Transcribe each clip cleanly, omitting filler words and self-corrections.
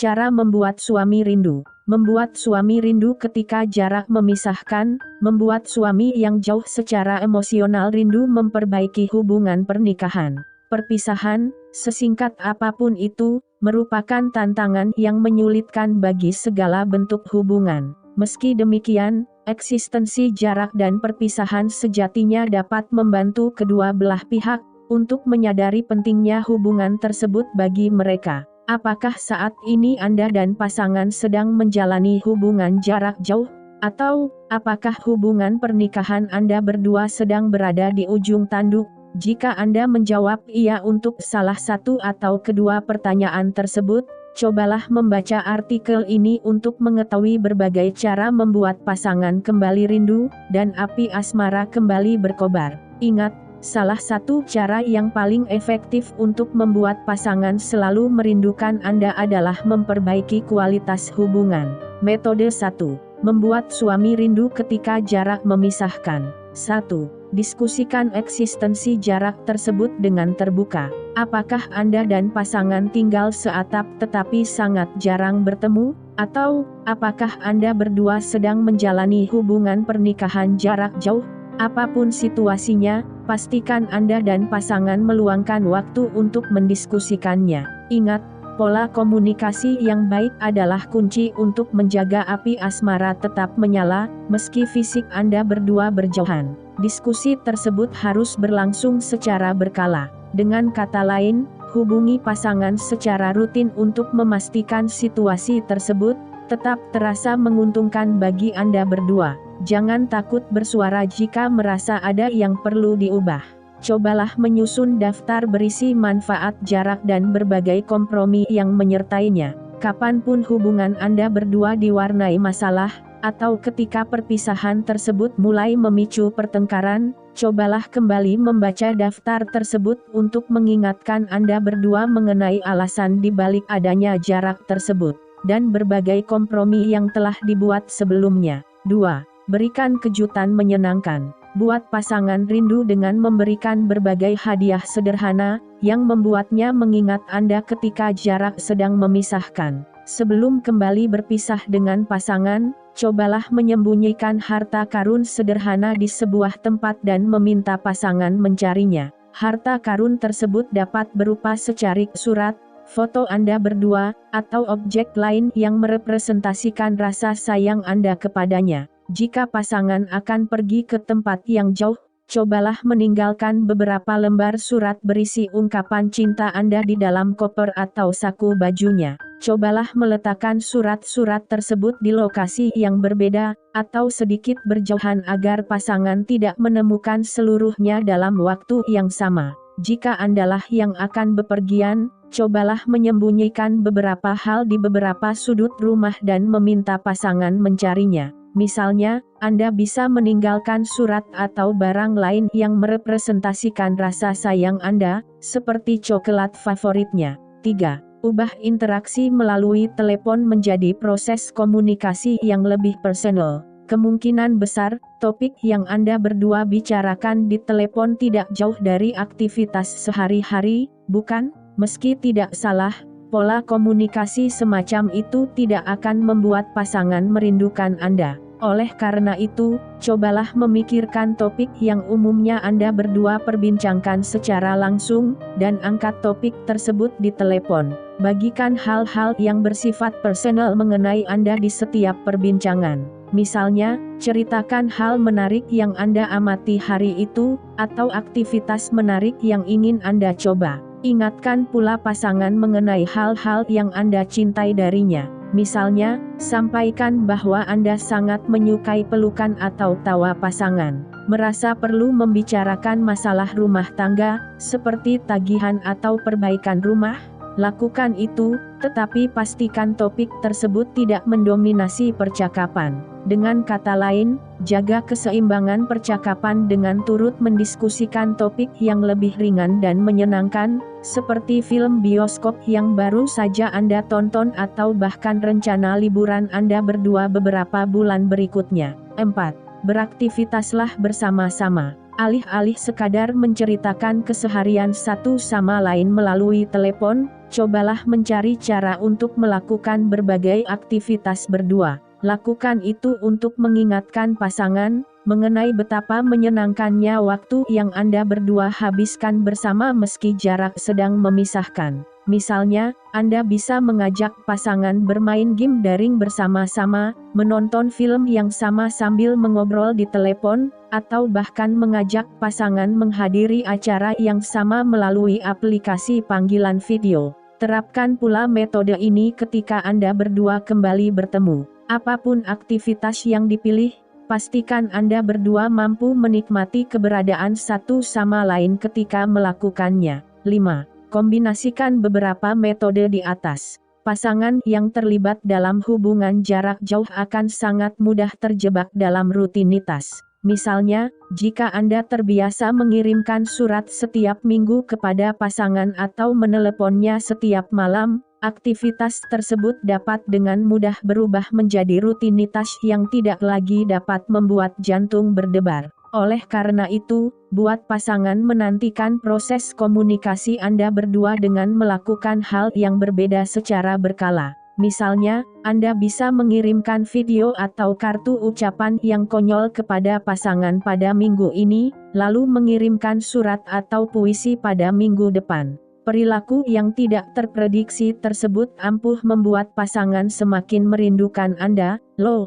Cara membuat suami rindu. Membuat suami rindu ketika jarak memisahkan, membuat suami yang jauh secara emosional rindu memperbaiki hubungan pernikahan. Perpisahan, sesingkat apapun itu, merupakan tantangan yang menyulitkan bagi segala bentuk hubungan. Meski demikian, eksistensi jarak dan perpisahan sejatinya dapat membantu kedua belah pihak untuk menyadari pentingnya hubungan tersebut bagi mereka. Apakah saat ini Anda dan pasangan sedang menjalani hubungan jarak jauh? Atau, apakah hubungan pernikahan Anda berdua sedang berada di ujung tanduk? Jika Anda menjawab iya untuk salah satu atau kedua pertanyaan tersebut, cobalah membaca artikel ini untuk mengetahui berbagai cara membuat pasangan kembali rindu, dan api asmara kembali berkobar. Ingat, salah satu cara yang paling efektif untuk membuat pasangan selalu merindukan Anda adalah memperbaiki kualitas hubungan. Metode 1. Membuat suami rindu ketika jarak memisahkan. 1. Diskusikan eksistensi jarak tersebut dengan terbuka. Apakah Anda dan pasangan tinggal seatap tetapi sangat jarang bertemu? Atau, apakah Anda berdua sedang menjalani hubungan pernikahan jarak jauh? Apapun situasinya, pastikan Anda dan pasangan meluangkan waktu untuk mendiskusikannya. Ingat, pola komunikasi yang baik adalah kunci untuk menjaga api asmara tetap menyala, meski fisik Anda berdua berjauhan. Diskusi tersebut harus berlangsung secara berkala. Dengan kata lain, hubungi pasangan secara rutin untuk memastikan situasi tersebut tetap terasa menguntungkan bagi Anda berdua. Jangan takut bersuara jika merasa ada yang perlu diubah. Cobalah menyusun daftar berisi manfaat jarak dan berbagai kompromi yang menyertainya. Kapanpun hubungan Anda berdua diwarnai masalah, atau ketika perpisahan tersebut mulai memicu pertengkaran, cobalah kembali membaca daftar tersebut untuk mengingatkan Anda berdua mengenai alasan di balik adanya jarak tersebut, dan berbagai kompromi yang telah dibuat sebelumnya. 2. Berikan kejutan menyenangkan. Buat pasangan rindu dengan memberikan berbagai hadiah sederhana, yang membuatnya mengingat Anda ketika jarak sedang memisahkan. Sebelum kembali berpisah dengan pasangan, cobalah menyembunyikan harta karun sederhana di sebuah tempat dan meminta pasangan mencarinya. Harta karun tersebut dapat berupa secarik surat, foto Anda berdua, atau objek lain yang merepresentasikan rasa sayang Anda kepadanya. Jika pasangan akan pergi ke tempat yang jauh, cobalah meninggalkan beberapa lembar surat berisi ungkapan cinta Anda di dalam koper atau saku bajunya. Cobalah meletakkan surat-surat tersebut di lokasi yang berbeda, atau sedikit berjauhan agar pasangan tidak menemukan seluruhnya dalam waktu yang sama. Jika Andalah yang akan bepergian, cobalah menyembunyikan beberapa hal di beberapa sudut rumah dan meminta pasangan mencarinya. Misalnya, Anda bisa meninggalkan surat atau barang lain yang merepresentasikan rasa sayang Anda, seperti coklat favoritnya. 3. Ubah interaksi melalui telepon menjadi proses komunikasi yang lebih personal. Kemungkinan besar, topik yang Anda berdua bicarakan di telepon tidak jauh dari aktivitas sehari-hari, bukan? Meski tidak salah, pola komunikasi semacam itu tidak akan membuat pasangan merindukan Anda. Oleh karena itu, cobalah memikirkan topik yang umumnya Anda berdua perbincangkan secara langsung, dan angkat topik tersebut di telepon. Bagikan hal-hal yang bersifat personal mengenai Anda di setiap perbincangan. Misalnya, ceritakan hal menarik yang Anda amati hari itu, atau aktivitas menarik yang ingin Anda coba. Ingatkan pula pasangan mengenai hal-hal yang Anda cintai darinya. Misalnya, sampaikan bahwa Anda sangat menyukai pelukan atau tawa pasangan. Merasa perlu membicarakan masalah rumah tangga, seperti tagihan atau perbaikan rumah? Lakukan itu, tetapi pastikan topik tersebut tidak mendominasi percakapan. Dengan kata lain, jaga keseimbangan percakapan dengan turut mendiskusikan topik yang lebih ringan dan menyenangkan, seperti film bioskop yang baru saja Anda tonton atau bahkan rencana liburan Anda berdua beberapa bulan berikutnya. 4. Beraktivitaslah bersama-sama. Alih-alih sekadar menceritakan keseharian satu sama lain melalui telepon, cobalah mencari cara untuk melakukan berbagai aktivitas berdua. Lakukan itu untuk mengingatkan pasangan mengenai betapa menyenangkannya waktu yang Anda berdua habiskan bersama meski jarak sedang memisahkan. Misalnya, Anda bisa mengajak pasangan bermain game daring bersama-sama, menonton film yang sama sambil mengobrol di telepon, atau bahkan mengajak pasangan menghadiri acara yang sama melalui aplikasi panggilan video. Terapkan pula metode ini ketika Anda berdua kembali bertemu. Apapun aktivitas yang dipilih, pastikan Anda berdua mampu menikmati keberadaan satu sama lain ketika melakukannya. 5. Kombinasikan beberapa metode di atas. Pasangan yang terlibat dalam hubungan jarak jauh akan sangat mudah terjebak dalam rutinitas. Misalnya, jika Anda terbiasa mengirimkan surat setiap minggu kepada pasangan atau meneleponnya setiap malam, aktivitas tersebut dapat dengan mudah berubah menjadi rutinitas yang tidak lagi dapat membuat jantung berdebar. Oleh karena itu, buat pasangan menantikan proses komunikasi Anda berdua dengan melakukan hal yang berbeda secara berkala. Misalnya, Anda bisa mengirimkan video atau kartu ucapan yang konyol kepada pasangan pada minggu ini, lalu mengirimkan surat atau puisi pada minggu depan. Perilaku yang tidak terprediksi tersebut ampuh membuat pasangan semakin merindukan Anda. 6.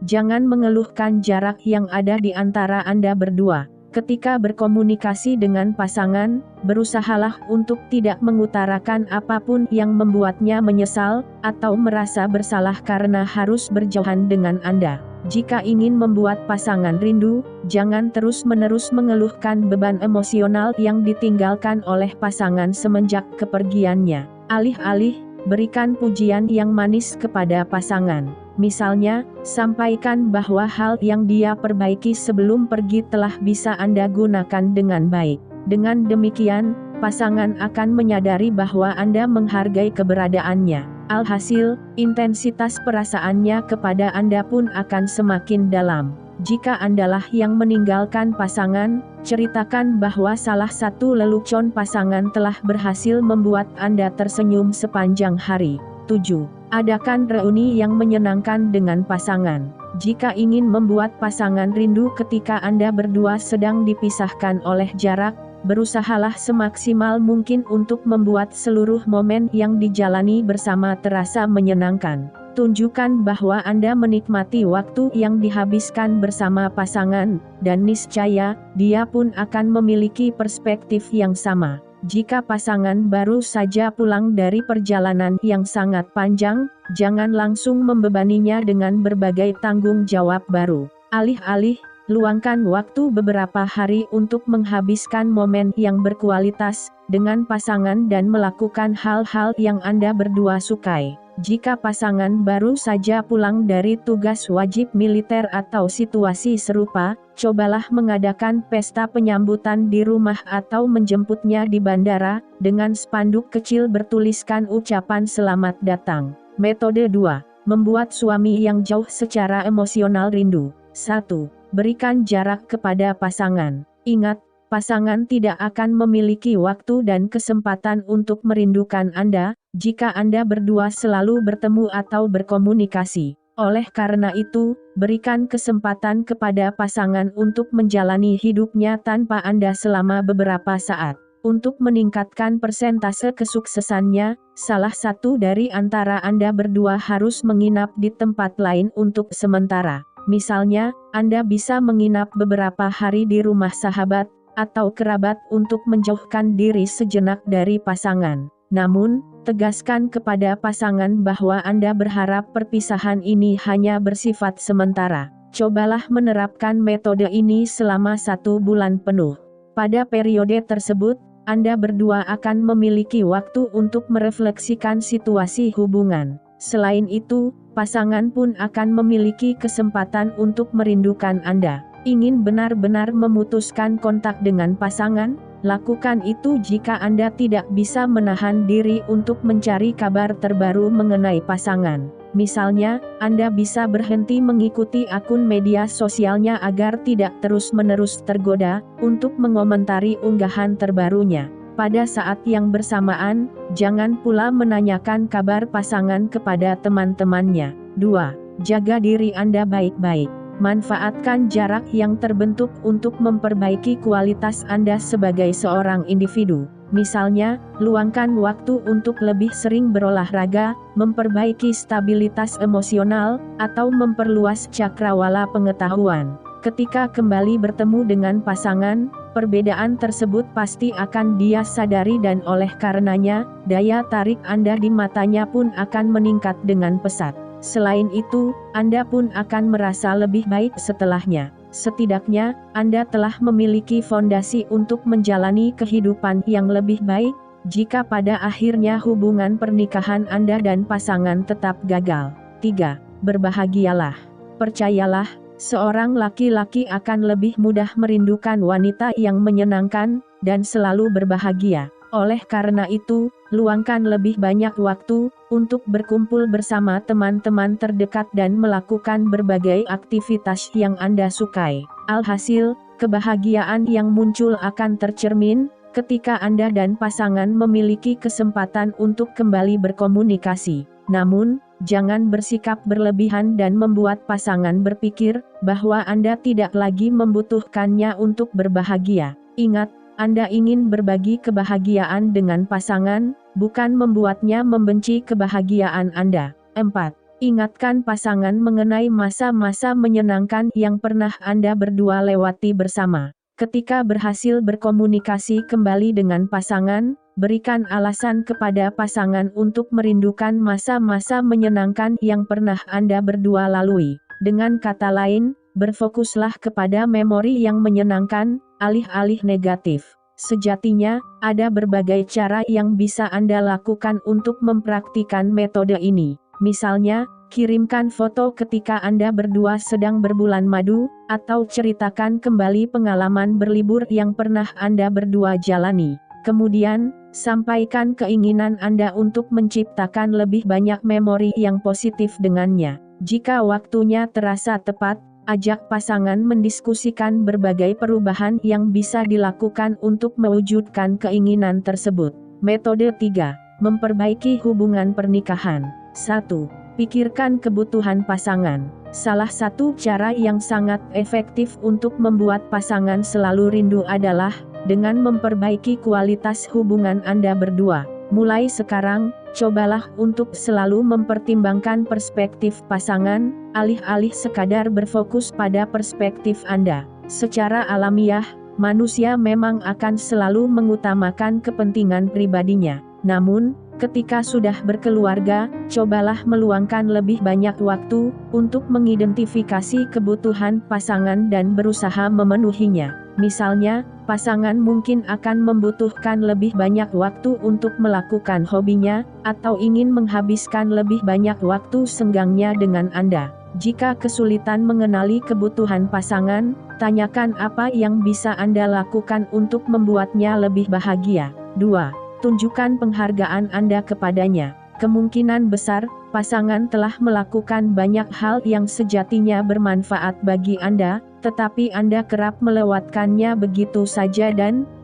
Jangan mengeluhkan jarak yang ada di antara Anda berdua. Ketika berkomunikasi dengan pasangan, berusahalah untuk tidak mengutarakan apapun yang membuatnya menyesal, atau merasa bersalah karena harus berjauhan dengan Anda. Jika ingin membuat pasangan rindu, jangan terus-menerus mengeluhkan beban emosional yang ditinggalkan oleh pasangan semenjak kepergiannya. Alih-alih, berikan pujian yang manis kepada pasangan. Misalnya, sampaikan bahwa hal yang dia perbaiki sebelum pergi telah bisa Anda gunakan dengan baik. Dengan demikian, pasangan akan menyadari bahwa Anda menghargai keberadaannya. Alhasil, intensitas perasaannya kepada Anda pun akan semakin dalam. Jika Andalah yang meninggalkan pasangan, ceritakan bahwa salah satu lelucon pasangan telah berhasil membuat Anda tersenyum sepanjang hari. 7. Adakan reuni yang menyenangkan dengan pasangan. Jika ingin membuat pasangan rindu ketika Anda berdua sedang dipisahkan oleh jarak, berusahalah semaksimal mungkin untuk membuat seluruh momen yang dijalani bersama terasa menyenangkan. Tunjukkan bahwa Anda menikmati waktu yang dihabiskan bersama pasangan, dan niscaya, dia pun akan memiliki perspektif yang sama. Jika pasangan baru saja pulang dari perjalanan yang sangat panjang, jangan langsung membebaninya dengan berbagai tanggung jawab baru. Alih-alih, luangkan waktu beberapa hari untuk menghabiskan momen yang berkualitas dengan pasangan dan melakukan hal-hal yang Anda berdua sukai. Jika pasangan baru saja pulang dari tugas wajib militer atau situasi serupa, cobalah mengadakan pesta penyambutan di rumah atau menjemputnya di bandara, dengan spanduk kecil bertuliskan ucapan selamat datang. Metode 2. Membuat suami yang jauh secara emosional rindu. 1. Berikan jarak kepada pasangan. Ingat, pasangan tidak akan memiliki waktu dan kesempatan untuk merindukan Anda, jika Anda berdua selalu bertemu atau berkomunikasi. Oleh karena itu, berikan kesempatan kepada pasangan untuk menjalani hidupnya tanpa Anda selama beberapa saat. Untuk meningkatkan persentase kesuksesannya, salah satu dari antara Anda berdua harus menginap di tempat lain untuk sementara. Misalnya, Anda bisa menginap beberapa hari di rumah sahabat atau kerabat untuk menjauhkan diri sejenak dari pasangan. Namun, tegaskan kepada pasangan bahwa Anda berharap perpisahan ini hanya bersifat sementara. Cobalah menerapkan metode ini selama 1 bulan penuh. Pada periode tersebut, Anda berdua akan memiliki waktu untuk merefleksikan situasi hubungan. Selain itu, pasangan pun akan memiliki kesempatan untuk merindukan Anda. Ingin benar-benar memutuskan kontak dengan pasangan? Lakukan itu jika Anda tidak bisa menahan diri untuk mencari kabar terbaru mengenai pasangan. Misalnya, Anda bisa berhenti mengikuti akun media sosialnya agar tidak terus-menerus tergoda untuk mengomentari unggahan terbarunya. Pada saat yang bersamaan, jangan pula menanyakan kabar pasangan kepada teman-temannya. 2. Jaga diri Anda baik-baik. Manfaatkan jarak yang terbentuk untuk memperbaiki kualitas Anda sebagai seorang individu. Misalnya, luangkan waktu untuk lebih sering berolahraga, memperbaiki stabilitas emosional, atau memperluas cakrawala pengetahuan. Ketika kembali bertemu dengan pasangan, perbedaan tersebut pasti akan dia sadari dan oleh karenanya, daya tarik Anda di matanya pun akan meningkat dengan pesat. Selain itu, Anda pun akan merasa lebih baik setelahnya. Setidaknya, Anda telah memiliki fondasi untuk menjalani kehidupan yang lebih baik, jika pada akhirnya hubungan pernikahan Anda dan pasangan tetap gagal. 3. Berbahagialah. Percayalah, seorang laki-laki akan lebih mudah merindukan wanita yang menyenangkan, dan selalu berbahagia. Oleh karena itu, luangkan lebih banyak waktu untuk berkumpul bersama teman-teman terdekat dan melakukan berbagai aktivitas yang Anda sukai. Alhasil, kebahagiaan yang muncul akan tercermin ketika Anda dan pasangan memiliki kesempatan untuk kembali berkomunikasi. Namun, jangan bersikap berlebihan dan membuat pasangan berpikir bahwa Anda tidak lagi membutuhkannya untuk berbahagia. Ingat, Anda ingin berbagi kebahagiaan dengan pasangan, bukan membuatnya membenci kebahagiaan Anda. 4. Ingatkan pasangan mengenai masa-masa menyenangkan yang pernah Anda berdua lewati bersama. Ketika berhasil berkomunikasi kembali dengan pasangan, berikan alasan kepada pasangan untuk merindukan masa-masa menyenangkan yang pernah Anda berdua lalui. Dengan kata lain, berfokuslah kepada memori yang menyenangkan, alih-alih negatif. Sejatinya, ada berbagai cara yang bisa Anda lakukan untuk mempraktikkan metode ini. Misalnya, kirimkan foto ketika Anda berdua sedang berbulan madu, atau ceritakan kembali pengalaman berlibur yang pernah Anda berdua jalani. Kemudian, sampaikan keinginan Anda untuk menciptakan lebih banyak memori yang positif dengannya. Jika waktunya terasa tepat, ajak pasangan mendiskusikan berbagai perubahan yang bisa dilakukan untuk mewujudkan keinginan tersebut. Metode 3. Memperbaiki hubungan pernikahan. 1. Pikirkan kebutuhan pasangan. Salah satu cara yang sangat efektif untuk membuat pasangan selalu rindu adalah dengan memperbaiki kualitas hubungan Anda berdua. Mulai sekarang, cobalah untuk selalu mempertimbangkan perspektif pasangan, alih-alih sekadar berfokus pada perspektif Anda. Secara alamiah, manusia memang akan selalu mengutamakan kepentingan pribadinya. Namun, ketika sudah berkeluarga, cobalah meluangkan lebih banyak waktu untuk mengidentifikasi kebutuhan pasangan dan berusaha memenuhinya. Misalnya, pasangan mungkin akan membutuhkan lebih banyak waktu untuk melakukan hobinya, atau ingin menghabiskan lebih banyak waktu senggangnya dengan Anda. Jika kesulitan mengenali kebutuhan pasangan, tanyakan apa yang bisa Anda lakukan untuk membuatnya lebih bahagia. 2. Tunjukkan penghargaan Anda kepadanya. Kemungkinan besar, pasangan telah melakukan banyak hal yang sejatinya bermanfaat bagi Anda, tetapi Anda kerap melewatkannya begitu saja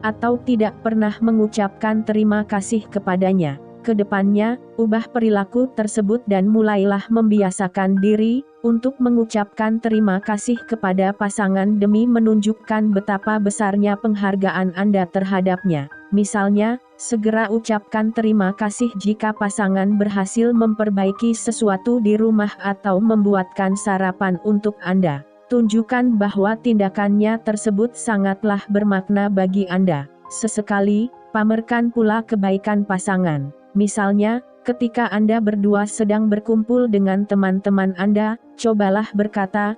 atau tidak pernah mengucapkan terima kasih kepadanya. Kedepannya, ubah perilaku tersebut dan mulailah membiasakan diri untuk mengucapkan terima kasih kepada pasangan demi menunjukkan betapa besarnya penghargaan Anda terhadapnya. Misalnya, segera ucapkan terima kasih jika pasangan berhasil memperbaiki sesuatu di rumah atau membuatkan sarapan untuk Anda. Tunjukkan bahwa tindakannya tersebut sangatlah bermakna bagi Anda. Sesekali, pamerkan pula kebaikan pasangan. Misalnya, ketika Anda berdua sedang berkumpul dengan teman-teman Anda, cobalah berkata,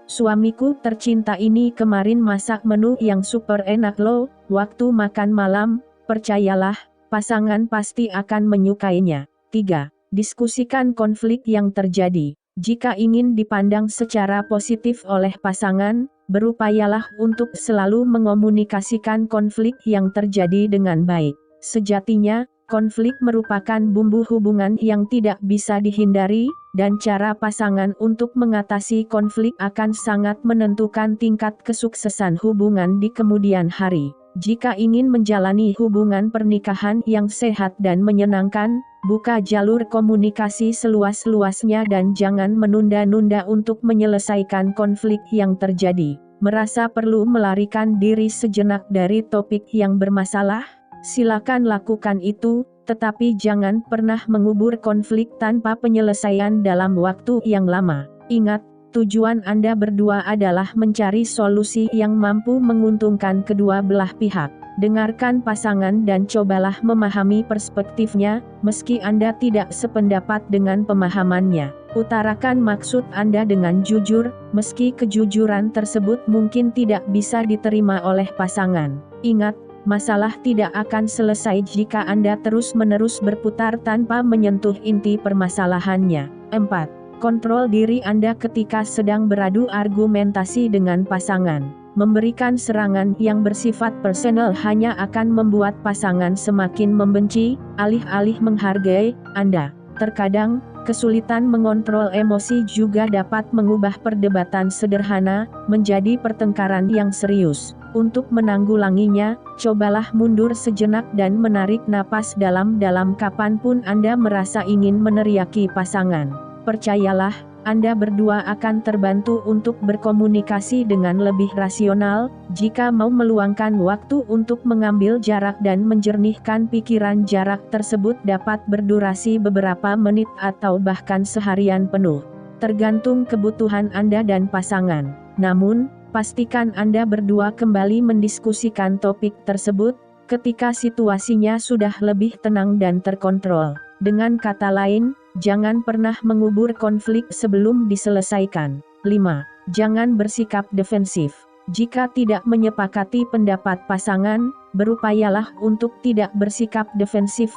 suamiku tercinta ini kemarin masak menu yang super enak loh, waktu makan malam. Percayalah, pasangan pasti akan menyukainya. 3. Diskusikan konflik yang terjadi. Jika ingin dipandang secara positif oleh pasangan, berupayalah untuk selalu mengomunikasikan konflik yang terjadi dengan baik. Sejatinya, konflik merupakan bumbu hubungan yang tidak bisa dihindari, dan cara pasangan untuk mengatasi konflik akan sangat menentukan tingkat kesuksesan hubungan di kemudian hari. Jika ingin menjalani hubungan pernikahan yang sehat dan menyenangkan, buka jalur komunikasi seluas-luasnya dan jangan menunda-nunda untuk menyelesaikan konflik yang terjadi. Merasa perlu melarikan diri sejenak dari topik yang bermasalah? Silakan lakukan itu, tetapi jangan pernah mengubur konflik tanpa penyelesaian dalam waktu yang lama. Ingat, tujuan Anda berdua adalah mencari solusi yang mampu menguntungkan kedua belah pihak. Dengarkan pasangan dan cobalah memahami perspektifnya, meski Anda tidak sependapat dengan pemahamannya. Utarakan maksud Anda dengan jujur, meski kejujuran tersebut mungkin tidak bisa diterima oleh pasangan. Ingat, masalah tidak akan selesai jika Anda terus-menerus berputar tanpa menyentuh inti permasalahannya. 4. Kontrol diri Anda ketika sedang beradu argumentasi dengan pasangan. Memberikan serangan yang bersifat personal hanya akan membuat pasangan semakin membenci, alih-alih menghargai Anda. Terkadang, kesulitan mengontrol emosi juga dapat mengubah perdebatan sederhana menjadi pertengkaran yang serius. Untuk menanggulanginya, cobalah mundur sejenak dan menarik napas dalam-dalam kapanpun Anda merasa ingin meneriaki pasangan. Percayalah, Anda berdua akan terbantu untuk berkomunikasi dengan lebih rasional, jika mau meluangkan waktu untuk mengambil jarak dan menjernihkan pikiran. Jarak tersebut dapat berdurasi beberapa menit atau bahkan seharian penuh. Tergantung kebutuhan Anda dan pasangan. Namun, pastikan Anda berdua kembali mendiskusikan topik tersebut, ketika situasinya sudah lebih tenang dan terkontrol. Dengan kata lain, jangan pernah mengubur konflik sebelum diselesaikan. 5. Jangan bersikap defensif. Jika tidak menyepakati pendapat pasangan, berupayalah untuk tidak bersikap defensif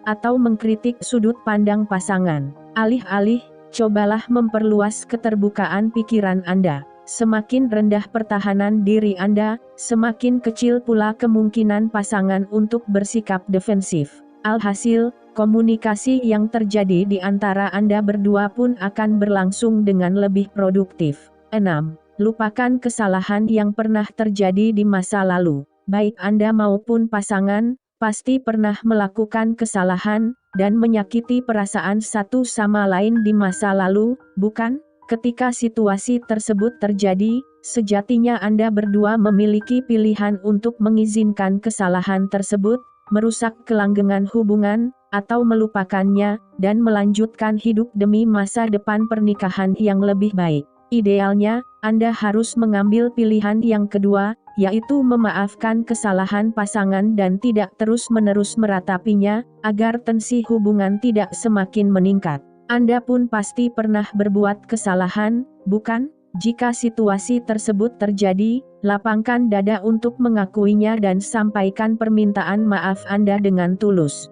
atau mengkritik sudut pandang pasangan. Alih-alih, cobalah memperluas keterbukaan pikiran Anda. Semakin rendah pertahanan diri Anda, semakin kecil pula kemungkinan pasangan untuk bersikap defensif. Alhasil, komunikasi yang terjadi di antara Anda berdua pun akan berlangsung dengan lebih produktif. 6. Lupakan kesalahan yang pernah terjadi di masa lalu. Baik Anda maupun pasangan, pasti pernah melakukan kesalahan, dan menyakiti perasaan satu sama lain di masa lalu, bukan? Ketika situasi tersebut terjadi, sejatinya Anda berdua memiliki pilihan untuk mengizinkan kesalahan tersebut, merusak kelanggengan hubungan, atau melupakannya, dan melanjutkan hidup demi masa depan pernikahan yang lebih baik. Idealnya, Anda harus mengambil pilihan yang kedua, yaitu memaafkan kesalahan pasangan dan tidak terus-menerus meratapinya, agar tensi hubungan tidak semakin meningkat. Anda pun pasti pernah berbuat kesalahan, bukan? Jika situasi tersebut terjadi, lapangkan dada untuk mengakuinya dan sampaikan permintaan maaf Anda dengan tulus.